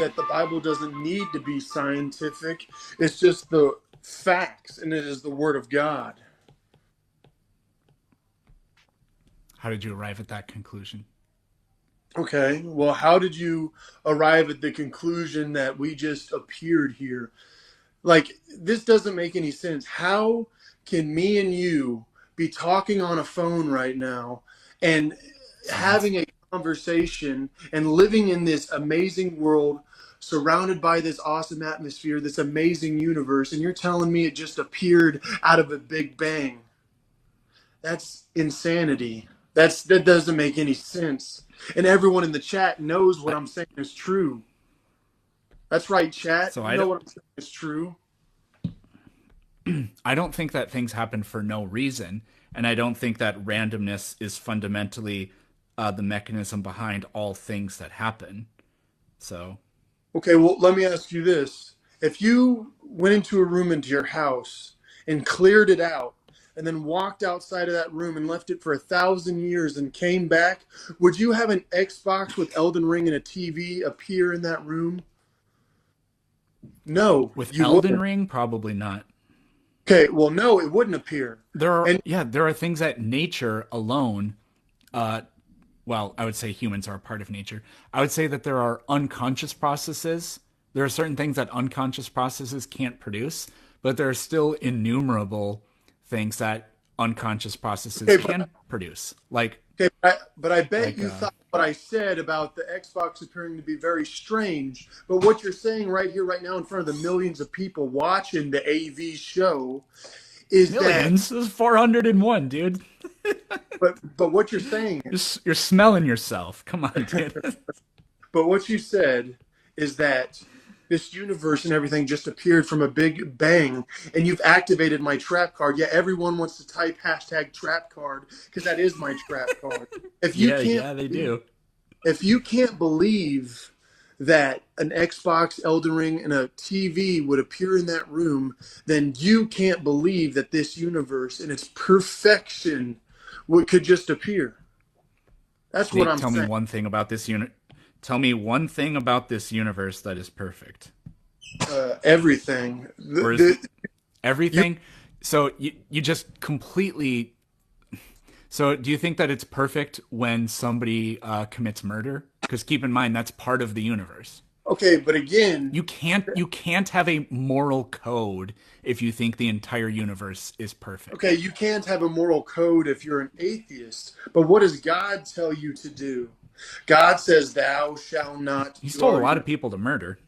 that the Bible doesn't need to be scientific. It's just the facts, and it is the Word of God. How did you arrive at that conclusion? Okay, well, how did you arrive at the conclusion that we just appeared here? Like, this doesn't make any sense. How can me and you be talking on a phone right now and Science. having a conversation and living in this amazing world surrounded by this awesome atmosphere, this amazing universe, and you're telling me it just appeared out of a big bang? That's insanity. That doesn't make any sense. And everyone in the chat knows what I, I'm saying is true. That's right, chat. so You know what I'm saying is true. I don't think that things happen for no reason, and I don't think that randomness is fundamentally the mechanism behind all things that happen. So Okay, well, let me ask you this. If you went into a room into your house and cleared it out and then walked outside of that room and left it for 1,000 years and came back, would you have an Xbox with Elden Ring and a TV appear in that room? No, with you Elden wouldn't. Ring, probably not. Okay, well, no, it wouldn't appear. And There are things that nature alone, uh, well, I would say humans are a part of nature. I would say that there are unconscious processes. There are certain things that unconscious processes can't produce, but there are still innumerable things that unconscious processes okay, can produce. okay, but I bet Like you thought what I said about the Xbox appearing to be very strange. But what you're saying right here, right now, in front of the millions of people watching the AV show, is that. millions. This is 401, dude. But what you're saying, You're smelling yourself. Come on, dude. but what you said is that this universe and everything just appeared from a big bang, and you've activated my trap card. Yeah, everyone wants to type hashtag trap card because that is my trap card. If you Yeah, can't yeah, they believe, do. if you can't believe that an Xbox, Elden Ring, and a TV would appear in that room, then you can't believe that this universe in its perfection could just appear. That's what Nate, I'm tell me saying. one thing about this unit. Tell me one thing about this universe that is perfect. Everything. Or is You everything? So you just completely. So do you think that it's perfect when somebody commits murder? Because keep in mind that's part of the universe. okay? But again, You can't have a moral code if you think the entire universe is okay, perfect. you can't have a moral code if you're an atheist. But what does God tell you to do? God says, "Thou shalt not." He's You told a already lot know. of people to murder.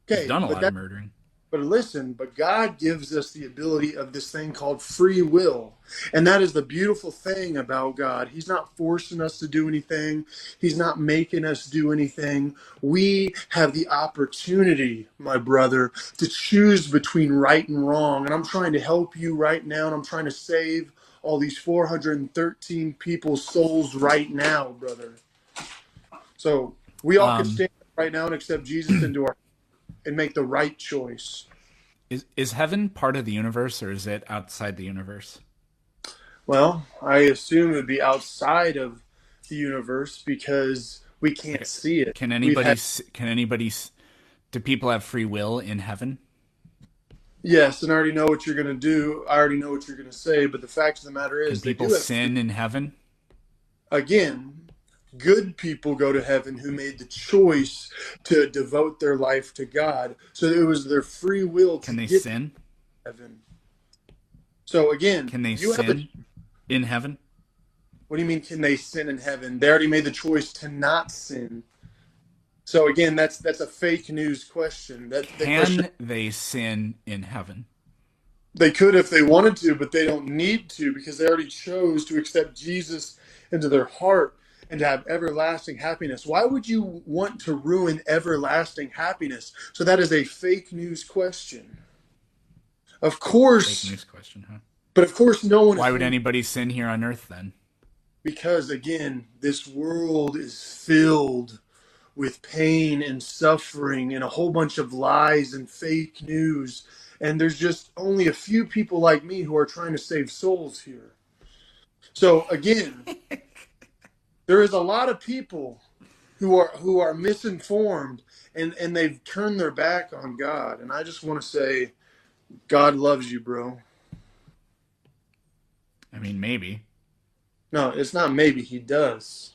He's Okay, done a but lot of that. murdering. But listen, but God gives us the ability of this thing called free will. And that is the beautiful thing about God. He's not forcing us to do anything, He's not making us do anything. We have the opportunity, my brother, to choose between right and wrong. And I'm trying to help you right now, and I'm trying to save all these 413 people's souls right now, brother. So we all could Um, stand up right now and accept Jesus into our and make the right choice. is heaven part of the universe or is it outside the universe? Well, I assume it would be outside of the universe because we can't Like, see it. can We've anybody? had Can anybody? Do people have free will in heaven? yes, and I already know what you're going to do. I already know what you're going to say, but the fact of the matter Can is, they people do have. sin in heaven? Again, good people go to heaven who made the choice to devote their life to God. So it was their free will to Can they get to sin? heaven. So again, Can they you have a. sin in heaven? What do you mean? Can they sin in heaven? They already made the choice to not sin. So again, that's a fake news question. That the question. Can they sin in heaven? They could if they wanted to, but they don't need to because they already chose to accept Jesus into their heart and to have everlasting happiness. Why would you want to ruin everlasting happiness? So that is a fake news question. Of Fake course, news question, huh? but of course, no one is Why would saying anybody sin here on earth then? because, again, this world is filled with pain and suffering and a whole bunch of lies and fake news. And there's just only a few people like me who are trying to save souls here. So again, there is a lot of people. who are misinformed, and they've turned their back on God. And I just want to say, God loves you, bro. I mean, maybe. No, it's not maybe, he does.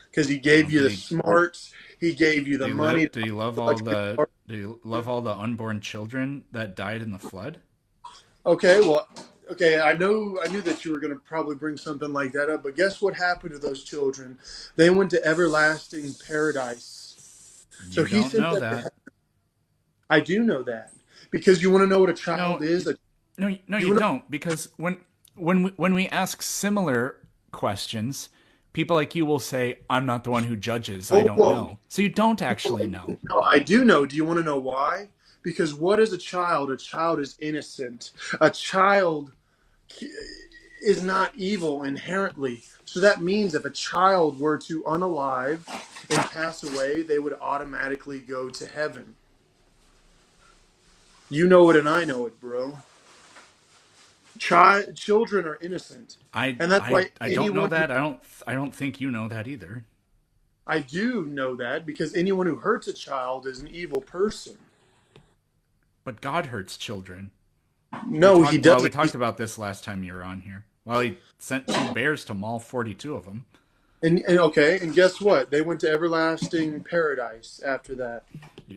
Because he Well, gave you the smarts, he gave you the money. did he love all the did he love all the unborn children that died in the flood? Okay, well, okay, I knew that you were going to probably bring something like that up, but guess what happened to those children? They went to everlasting paradise. So You he don't sent know them to that. heaven. I do know that. Because you want to know what a No, child is? no, You you want to, don't. Because when we ask similar questions, people like you will say, "I'm not the one who judges. I oh, don't whoa. know." So you don't actually know. No, I do know. Do you want to know why? Because what is a child? A child is innocent. A child is not evil inherently. So that means if a child were to unalive and pass away, they would automatically go to heaven. You know it and I know it, bro. Children are innocent. And that's why I don't know anyone who that. I don't think you know that either. I do know that because anyone who hurts a child is an evil person. But God hurts children. No, he We doesn't. talked about this last time you were on here. Well, he sent two bears to maul 42 of them. And okay, and guess what? They went to everlasting paradise after that.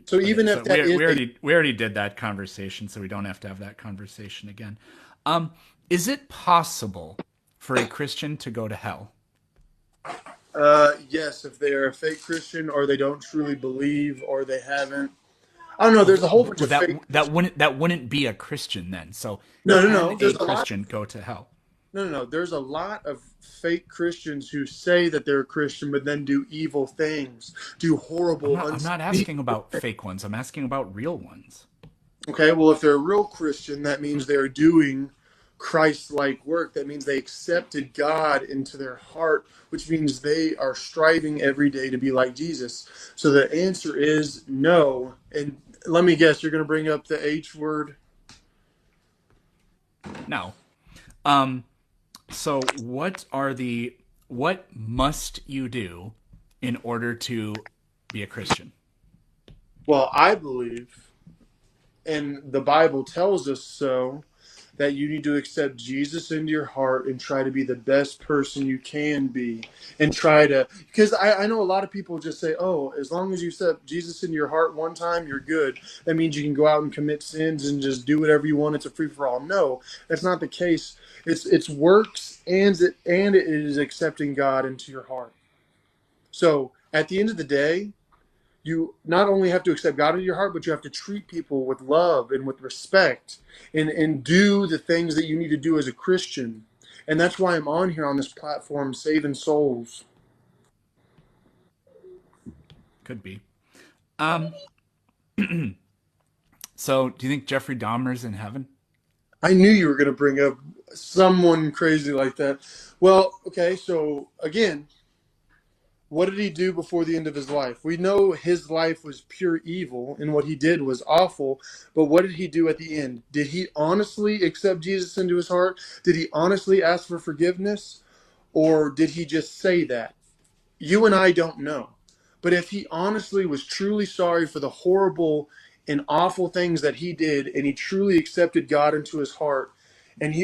So Okay, even if so that is a we already did that conversation, so we don't have to have that conversation again. Um, is it possible for a Christian to go to hell? yes, if they are a fake Christian or they don't truly believe or they haven't. I don't know. There's a whole bunch Well, of fake. that wouldn't be a Christian then. So No, no, can no. a There's a lot. Christian go to hell? No, no, no. There's a lot of fake Christians who say that they're a Christian but then do evil things, do horrible, I'm not unspeakable. asking about fake ones. I'm asking about real ones. Okay, well, if they're a real Christian, that means they're doing Christ-like work. That means they accepted God into their heart, which means they are striving every day to be like Jesus. So the answer is no. And let me guess, you're going to bring up the H word. No. So what must you do in order to be a Christian? Well, I believe, and the Bible tells us so, that you need to accept Jesus into your heart and try to be the best person you can be. And try to, because I know a lot of people just say, oh, as long as you accept Jesus into your heart one time, you're good. That means you can go out and commit sins and just do whatever you want. It's a free for all. No, that's not the case. It's works and it is accepting God into your heart. So at the end of the day, you not only have to accept God into your heart, but you have to treat people with love and with respect and do the things that you need to do as a Christian. And that's why I'm on here on this platform, saving souls. Could be. Um, so do you think Jeffrey Dahmer's in heaven? I knew you were going to bring up someone crazy like that. Well, okay, so again, what did he do before the end of his life? We know his life was pure evil and what he did was awful, but what did he do at the end? Did he honestly accept Jesus into his heart? Did he honestly ask for forgiveness? Or did he just say that? You and I don't know. But if he honestly was truly sorry for the horrible and awful things that he did and he truly accepted God into his heart and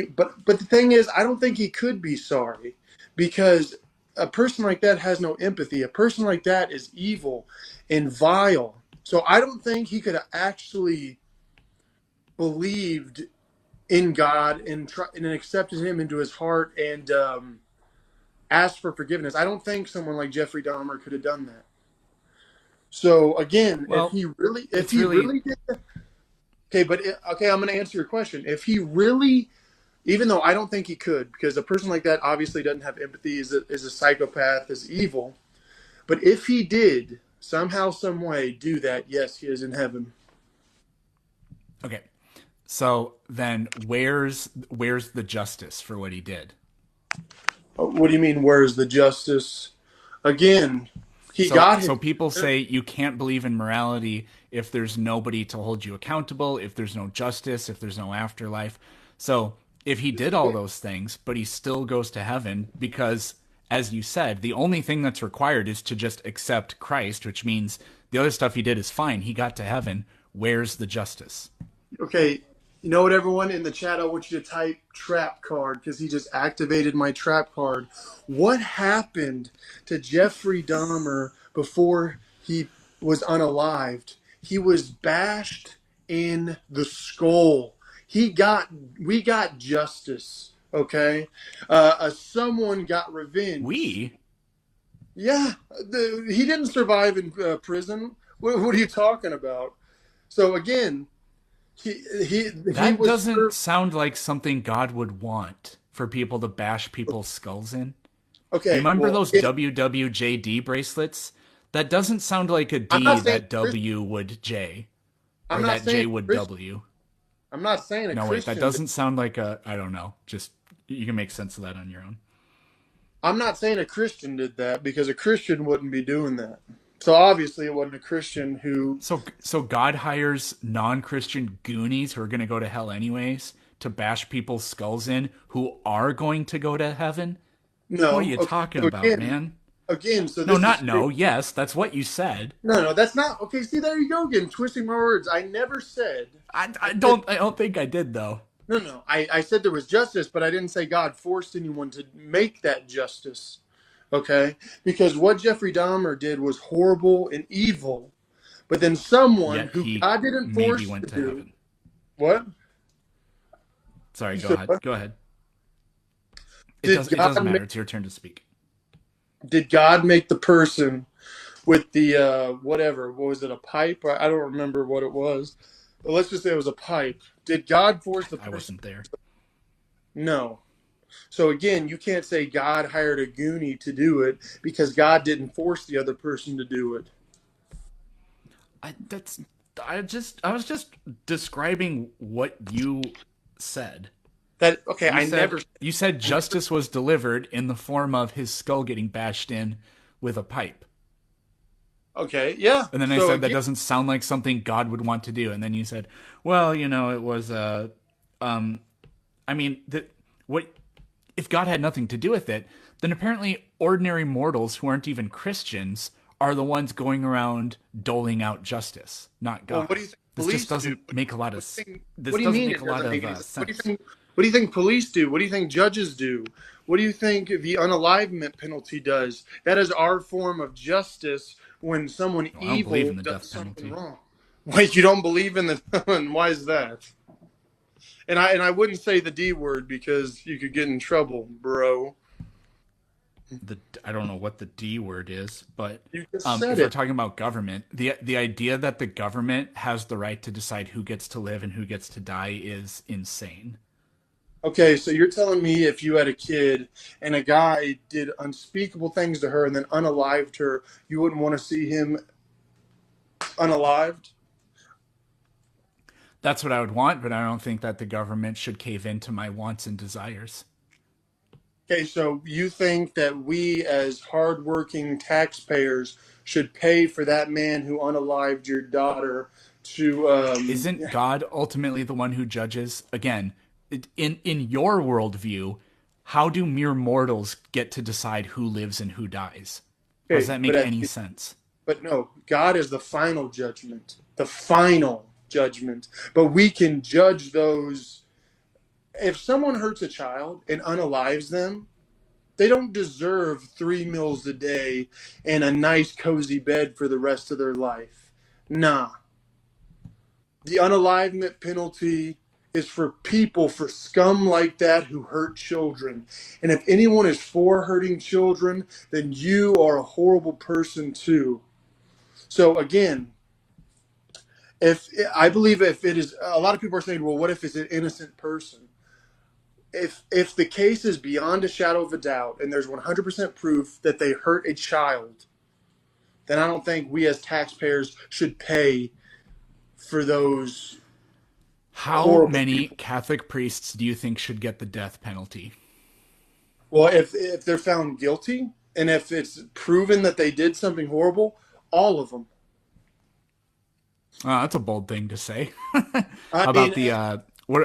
but the thing is I don't think he could be sorry because a person like that has no empathy. A person like that is evil and vile. So I don't think he could have actually believed in God and accepted him into his heart and asked for forgiveness. I don't think someone like Jeffrey Dahmer could have done that. So again, Well, if it's he really really did, okay, okay, I'm going to answer your question. If he really, even though I don't think he could, because a person like that obviously doesn't have empathy, is a psychopath, is evil. But if he did somehow, some way do that, yes, he is in heaven. okay. So then where's the justice for what he did? What do you mean? Where's the justice? Again, he got him. So people say you can't believe in morality if there's nobody to hold you accountable, if there's no justice, if there's no afterlife. So if he did all those things, but he still goes to heaven because as you said, the only thing that's required is to just accept Christ, which means the other stuff he did is fine. He got to heaven. Where's the justice? Okay, you know what, everyone in the chat, I want you to type trap card because he just activated my trap card. What happened to Jeffrey Dahmer before he was unalived? He was bashed in the skull. We got justice. Okay, someone got revenge. We? Yeah, he didn't survive in prison. What are you talking about? So again, he That was doesn't served. sound like something God would want for people to bash people's skulls in. You Okay, remember well, those WWJD bracelets? That doesn't sound like a I'm D not saying that W would J, I'm or not that J saying would Christian. W. I'm not saying a No, wait, that Christian. doesn't sound like a. I don't know. Just you can make sense of that on your own. I'm not saying a Christian did that because a Christian wouldn't be doing that. So obviously, it wasn't a Christian who. So God hires non-Christian goonies who are going to go to hell anyways to bash people's skulls in who are going to go to heaven. What are No. you Okay. talking So about, man? again. So No, this is not no. Yes, that's what you said. no. That's not okay. See, there you go again, twisting my words. I never said. I, I I said don't I don't think I did though. no. I said there was justice, but I didn't say God forced anyone to make that justice. Okay, because what Jeffrey Dahmer did was horrible and evil. But then someone Yet who he God didn't maybe force to went to do heaven. what? Sorry, You go said ahead. what? Go ahead. Did It doesn't God matter. make, It's your turn to speak. did God make the person with the whatever? What was it? A pipe? I don't remember what it was. But let's just say it was a pipe. Did God force the I person? wasn't there. No. So again, you can't say God hired a goonie to do it because God didn't force the other person to do it. I that's I was just describing what you said. That okay? I never. You said justice was delivered in the form of his skull getting bashed in with a pipe. Okay, yeah. And then I So said that again, doesn't sound like something God would want to do. And then you said, well, it was um I mean, what if God had nothing to do with it, then apparently ordinary mortals who aren't even Christians are the ones going around doling out justice, not well, what God. do you think This just police do? doesn't make a lot of What this do you doesn't mean make it a lot doesn't make of any sense? sense. What do you think police do? What do you think judges do? What do you think the unalivement penalty does? That is our form of justice when someone Well, I don't believe evil in the does death something penalty. wrong. Wait, you don't believe in the and why is that? And I wouldn't say the D word because you could get in trouble, bro. I don't know what the D word is, but You just said if we're it. talking about government, the idea that the government has the right to decide who gets to live and who gets to die is insane. Okay, so you're telling me if you had a kid and a guy did unspeakable things to her and then unalived her, you wouldn't want to see him unalived? That's what I would want, but I don't think that the government should cave into my wants and desires. Okay, so you think that we as hardworking taxpayers should pay for that man who unalived your daughter to Isn't God ultimately the one who judges? Again, in your worldview, how do mere mortals get to decide who lives and who dies? How does okay, that make any sense? but no, God is the final judgment. The final judgment. But we can judge those if someone hurts a child and unalives them, they don't deserve 3 meals a day and a nice cozy bed for the rest of their life. Nah. The unalivement penalty is for people, for scum like that who hurt children. And if anyone is for hurting children, then you are a horrible person too. So again, if I believe if it is, a lot of people are saying, well, what if it's an innocent person? If the case is beyond a shadow of a doubt and there's 100% proof that they hurt a child, then I don't think we as taxpayers should pay for those How horrible many people. Catholic priests do you think should get the death penalty? Well, if they're found guilty and if it's proven that they did something horrible, all of them. That's a bold thing to say. I How mean, about the what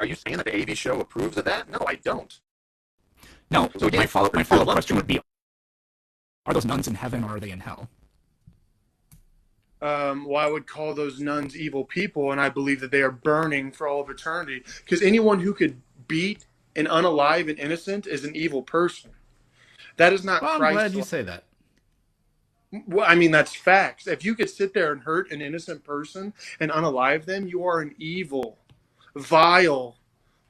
Are you saying that the AV show approves of that? No, I don't. No. So again, My follow up question would be: are those nuns in heaven or are they in hell? Well, I would call those nuns evil people, and I believe that they are burning for all of eternity. Because anyone who could beat an unalive and innocent is an evil person. That is not Well, I'm glad Christ. you say that. Well, I mean, that's facts. If you could sit there and hurt an innocent person and unalive them, you are an evil, vile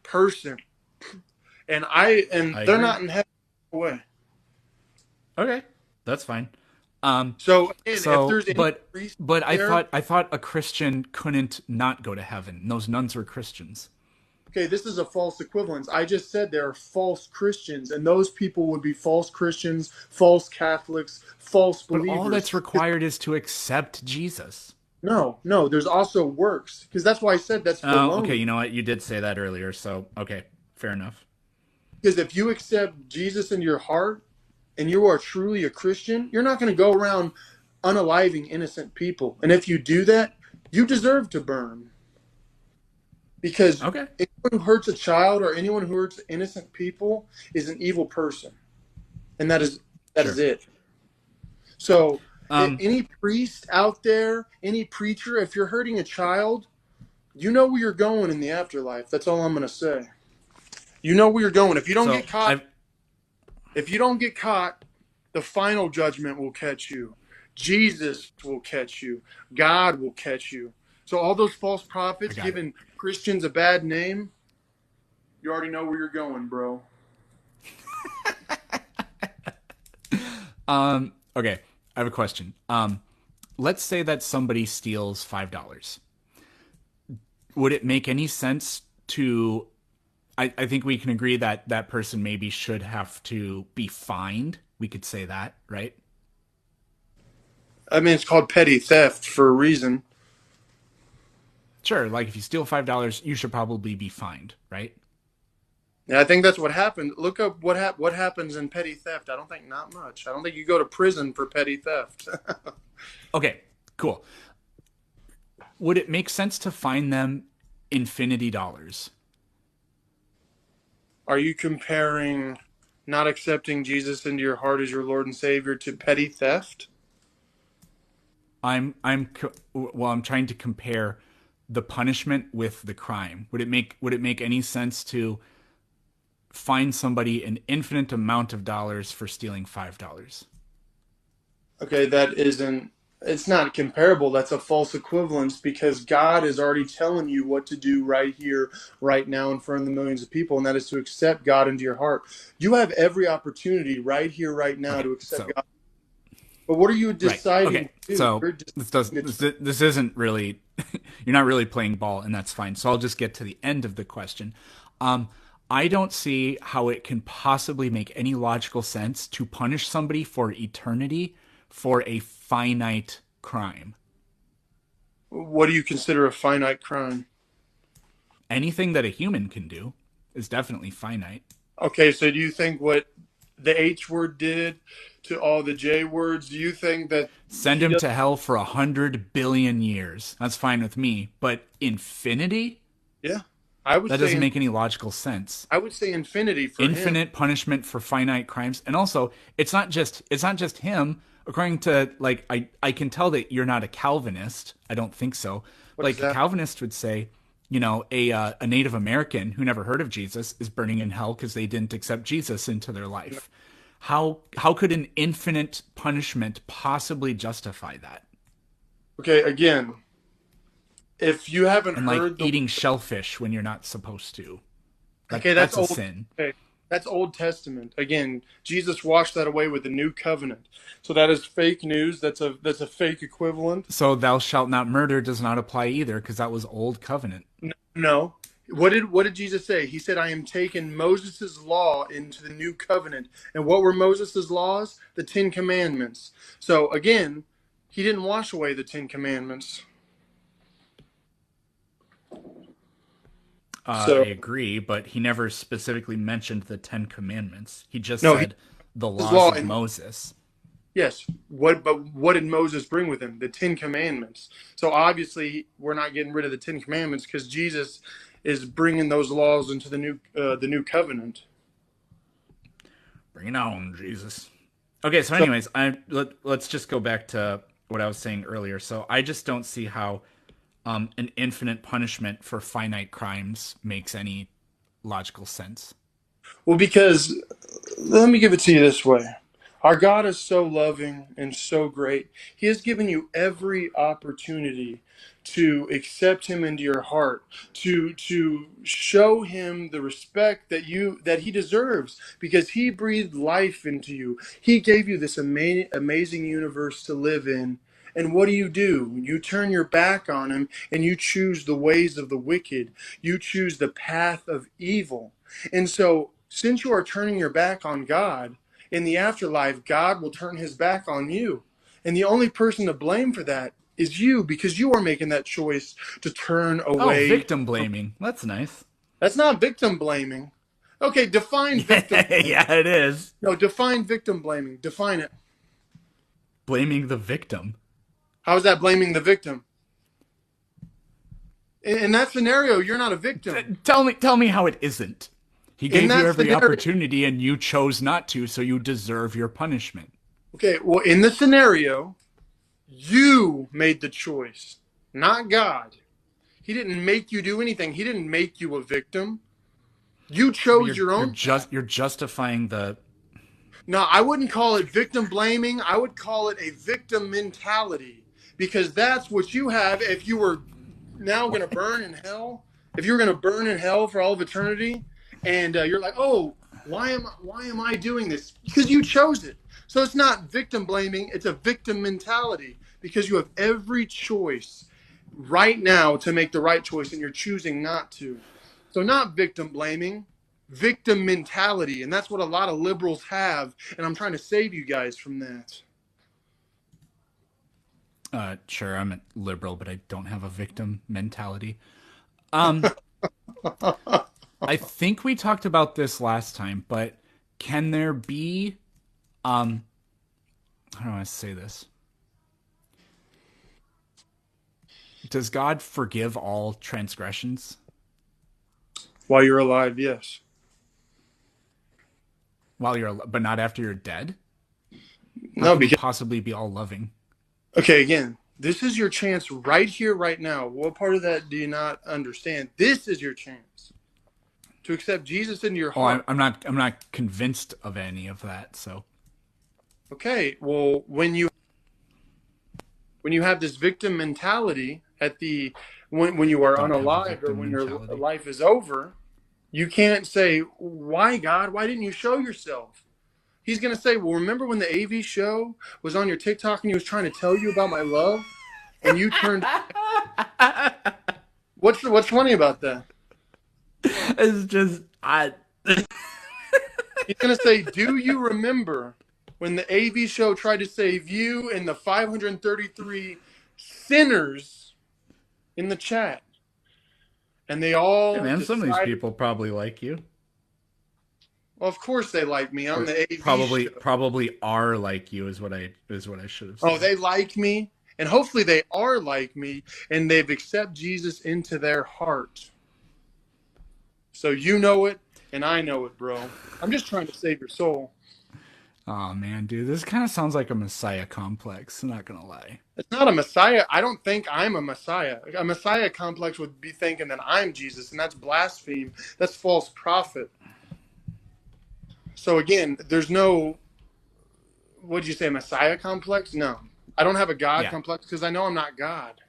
person. And I they're agree. not in heaven way. Okay, that's fine. So again, if So, there's any priest but there, I thought a Christian couldn't not go to heaven. Those nuns were Christians. okay, this is a false equivalence. I just said there are false Christians, and those people would be false Christians, false Catholics, false But all believers. that's required is to accept Jesus. No, no, there's also works, because that's why I said that's Oh, okay. baloney. You know what? You did say that earlier, so okay, fair enough. Because if you accept Jesus into your heart and you are truly a Christian, you're not going to go around unaliving innocent people. And if you do that, you deserve to burn. Because Okay, anyone who hurts a child or anyone who hurts innocent people is an evil person. And that is sure. it. So Um, any priest out there, any preacher, if you're hurting a child, you know where you're going in the afterlife. That's all I'm going to say. You know where you're going. If you don't so get caught, I've if you don't get caught, the final judgment will catch you. Jesus will catch you. God will catch you. So all those false I prophets got it. giving Christians a bad name, you already know where you're going, bro. Okay, I have a question. Let's say that somebody steals $5. Would it make any sense to? I think we can agree that that person maybe should have to be fined. We could say that, right? I mean, it's called petty theft for a reason. Sure. Like if you steal $5, you should probably be fined, right? And I think that's what happened. Look up what happens in petty theft. I don't think not much. I don't think you go to prison for petty theft. Okay, cool. Would it make sense to fine them infinity dollars? Are you comparing not accepting Jesus into your heart as your Lord and Savior to petty theft? I'm trying to compare the punishment with the crime. Would it make any sense to fine somebody an infinite amount of dollars for stealing $5? Okay, that isn't, it's not comparable. That's a false equivalence because God is already telling you what to do right here, right now, in front of the millions of people, and that is to accept God into your heart. You have every opportunity right here, right now Okay, to accept so God. But what are you right. deciding Okay, to do? so You're deciding to, this isn't really you're not really playing ball, and that's fine. So I'll just get to the end of the question. Um, I don't see how it can possibly make any logical sense to punish somebody for eternity for a finite crime. what do you consider a finite crime? Anything that a human can do is definitely finite. Okay, so do you think what the H word did to all the J words, do you think that Send he him does? to hell for 100 billion years. That's fine with me. But infinity? Yeah. I would That say doesn't make any logical sense. I would say infinity for him. Infinite punishment for finite crimes. And also, it's not just him. According to like I can tell that you're not a Calvinist. I don't think so. What is Like a that? Calvinist would say, a Native American who never heard of Jesus is burning in hell because they didn't accept Jesus into their life. How could an infinite punishment possibly justify that? Okay, again, if you haven't And like heard the eating shellfish when you're not supposed to. okay, that's That's a old. sin. Okay, that's Old Testament. Again, Jesus washed that away with the new covenant. So that is fake news. That's a fake equivalent. So thou shalt not murder does not apply either because that was old covenant. No. What did Jesus say? He said, I am taking Moses' law into the new covenant. And what were Moses' laws? The Ten Commandments. So again, he didn't wash away the Ten Commandments. I So agree, but he never specifically mentioned the Ten Commandments. He just no, said the his laws law of and Moses. yes, but what did Moses bring with him? The Ten Commandments. So obviously we're not getting rid of the Ten Commandments because Jesus is bringing those laws into the new covenant. Bring it on, Jesus. Okay, so So, anyways, let's just go back to what I was saying earlier. So I just don't see how an infinite punishment for finite crimes makes any logical sense. well, because let me give it to you this way. Our God is so loving and so great. He has given you every opportunity to accept him into your heart, to show him the respect that he deserves because he breathed life into you. He gave you this amazing universe to live in. And what do? You turn your back on him and you choose the ways of the wicked. You choose the path of evil. And so, since you are turning your back on God, in the afterlife, God will turn his back on you. And the only person to blame for that is you because you are making that choice to turn Oh, away. victim blaming. That's nice. That's not victim blaming. Okay, define victim blaming. Yeah, it is. No, define victim blaming. Define it. Blaming the victim. How is that blaming the victim? In that scenario, you're not a victim. Tell me how it isn't. He In gave you that every scenario, opportunity and you chose not to, so you deserve your punishment. okay, well, in the scenario, you made the choice, not God. He didn't make you do anything. He didn't make you a victim. You chose your own path. You're justifying the. Now, I wouldn't call it victim blaming. I would call it a victim mentality because that's what you have if you were now going to burn in hell. If you're going to burn in hell for all of eternity, and you're like, oh, why am I doing this? Because you chose it. So it's not victim blaming. It's a victim mentality because you have every choice right now to make the right choice, and you're choosing not to. So not victim blaming, victim mentality, and that's what a lot of liberals have. And I'm trying to save you guys from that. Sure, I'm a liberal, but I don't have a victim mentality. Um, I think we talked about this last time, but can there be, how do I say this? Does God forgive all transgressions? While you're alive, yes. But not after you're dead? How No, can he because possibly be all loving? okay, again, this is your chance right here, right now. What part of that do you not understand? This is your chance to accept Jesus into your Oh, heart. I'm not convinced of any of that. So Okay, well, when you have this victim mentality at the when you are don't have a unalive or victim when your mentality. life is over, you can't say, "Why God? Why didn't you show yourself?" He's going to say, "Well, remember when the AV show was on your TikTok and he was trying to tell you about my love and you turned what's funny about that?" It's just I. He's going to say, "Do you remember when the AV show tried to save you and the 533 sinners in the chat?" And they Hey all man, some of these decided, people probably like you. well, of course they like me. I'm Or the AV show. probably are like you is what I should have Oh, said. they like me. And hopefully they are like me and they've accepted Jesus into their heart. So you know it and I know it, bro. I'm just trying to save your soul. Oh man, dude, this kind of sounds like a Messiah complex. I'm not gonna lie. It's not a Messiah. I don't think I'm a Messiah. A Messiah complex would be thinking that I'm Jesus, and that's blaspheme. That's false prophet. So again, there's no, what'd you say, Messiah complex? No. I don't have a God Yeah, complex because I know I'm not God.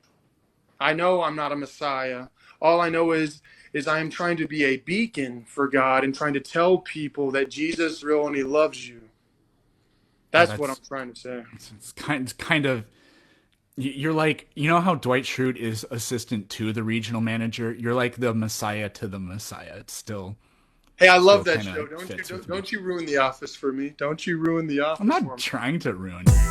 I know I'm not a Messiah. All I know is I am trying to be a beacon for God and trying to tell people that Jesus is real and he loves you. yeah, That's what I'm trying to say. it's kind of. You're like, you know how Dwight Schrute is assistant to the regional manager. You're like the Messiah to the Messiah. It's Hey, I still love that kind show. of fits with me. Don't you ruin The Office for me. Don't you ruin The I'm Office for not me. trying to ruin it.